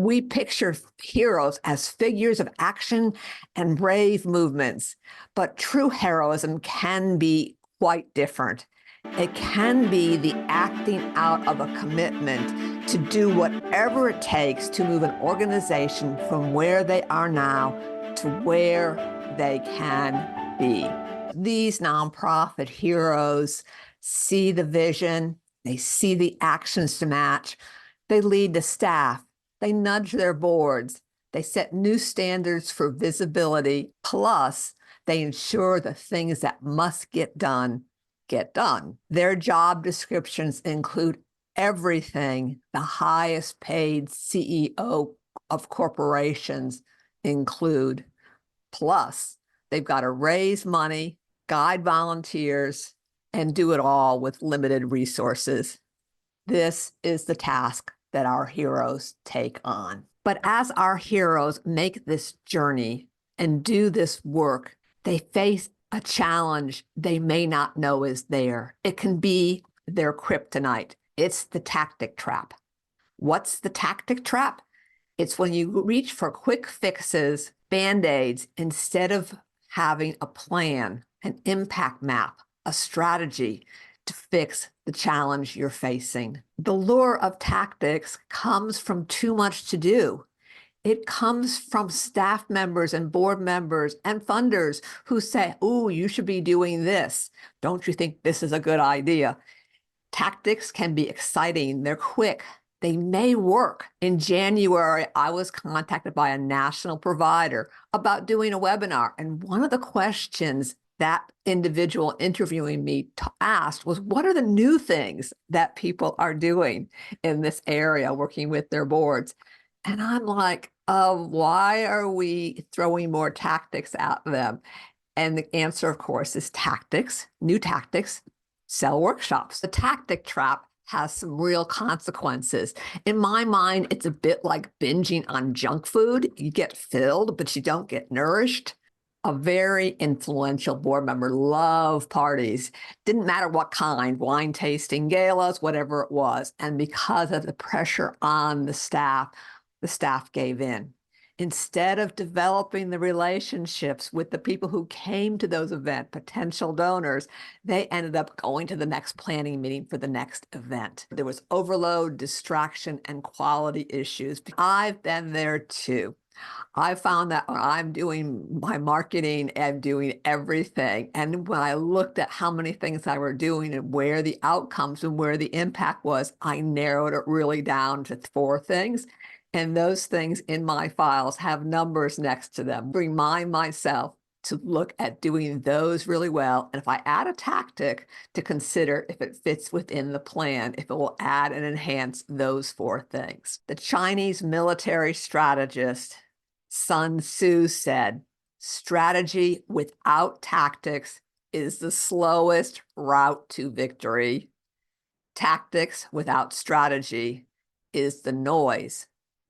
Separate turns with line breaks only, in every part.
We picture heroes as figures of action and brave movements, but true heroism can be quite different. It can be the acting out of a commitment to do whatever it takes to move an organization from where they are now to where they can be. These nonprofit heroes see the vision, they see the actions to match, they lead the staff, they nudge their boards, they set new standards for visibility, plus they ensure the things that must get done get done. Their job descriptions include everything the highest paid CEO of corporations include. Plus, they've got to raise money, guide volunteers, and do it all with limited resources. This is the task that our heroes take on. But as our heroes make this journey and do this work, they face a challenge they may not know is there. It can be their kryptonite. It's the tactic trap. What's the tactic trap? It's when you reach for quick fixes, Band-Aids, instead of having a plan, an impact map, a strategy to fix the challenge you're facing. The lure of tactics comes from too much to do. It comes from staff members and board members and funders who say, "Ooh, you should be doing this. Don't you think this is a good idea?" Tactics can be exciting. They're quick. They may work. In January, I was contacted by a national provider about doing a webinar. And one of the questions that individual interviewing me asked was, what are the new things that people are doing in this area, working with their boards? And I'm like, why are we throwing more tactics at them? And the answer, of course, is tactics, new tactics, sell workshops. The tactic trap has some real consequences. In my mind, it's a bit like binging on junk food. You get filled, but you don't get nourished. A very influential board member loved parties. Didn't matter what kind, wine tasting, galas, whatever it was. And because of the pressure on the staff gave in. Instead of developing the relationships with the people who came to those events, potential donors, they ended up going to the next planning meeting for the next event. There was overload, distraction, and quality issues. I've been there too. I found that when I'm doing my marketing and doing everything, and when I looked at how many things I were doing and where the outcomes and where the impact was, I narrowed it really down to 4 things. And those things in my files have numbers next to them. Remind myself to look at doing those really well. And if I add a tactic, to consider if it fits within the plan, if it will add and enhance those 4 things. The Chinese military strategist Sun Tzu said, "Strategy without tactics is the slowest route to victory. Tactics without strategy is the noise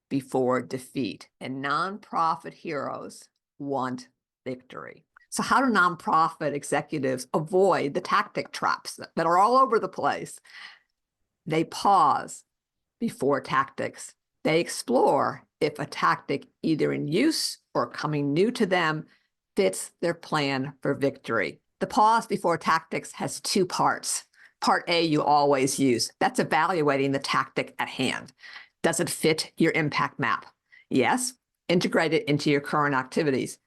before defeat." And nonprofit heroes want victory. So how do nonprofit executives avoid the tactic traps that are all over the place? They pause before tactics. They explore if a tactic either in use or coming new to them fits their plan for victory. The pause before tactics has 2 parts. Part A you always use. That's evaluating the tactic at hand. Does it fit your impact map? Yes. Integrate it into your current activities.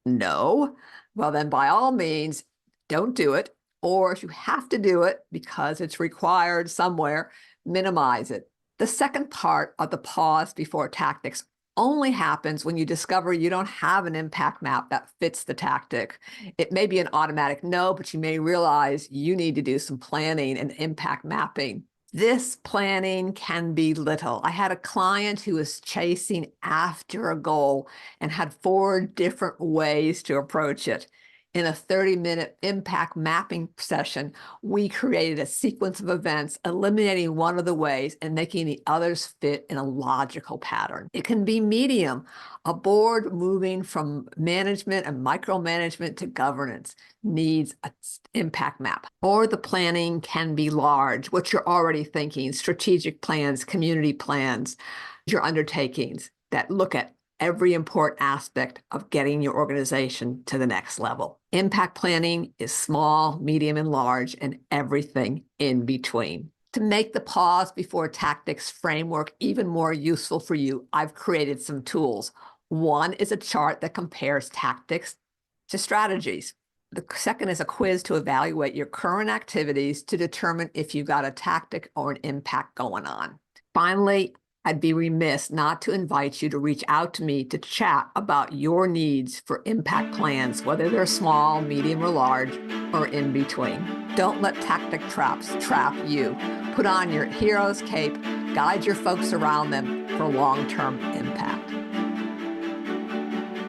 No. Well, then by all means, don't do it. Or if you have to do it because it's required somewhere, minimize it. The second part of the pause before tactics only happens when you discover you don't have an impact map that fits the tactic. It may be an automatic no, but you may realize you need to do some planning and impact mapping. This planning can be little. I had a client who was chasing after a goal and had 4 different ways to approach it. In a 30-minute impact mapping session, we created a sequence of events, eliminating one of the ways and making the others fit in a logical pattern. It can be medium, a board moving from management and micromanagement to governance needs an impact map. Or the planning can be large, what you're already thinking, strategic plans, community plans, your undertakings. that look at every important aspect of getting your organization to the next level. Impact planning is small, medium, and large, and everything in between. To make the pause before tactics framework even more useful for you, I've created some tools. One is a chart that compares tactics to strategies. The second is a quiz to evaluate your current activities to determine if you've got a tactic or an impact going on. Finally, I'd be remiss not to invite you to reach out to me to chat about your needs for impact plans, whether they're small, medium, or large, or in between. Don't let tactic traps trap you. Put on your hero's cape, guide your folks around them for long-term impact.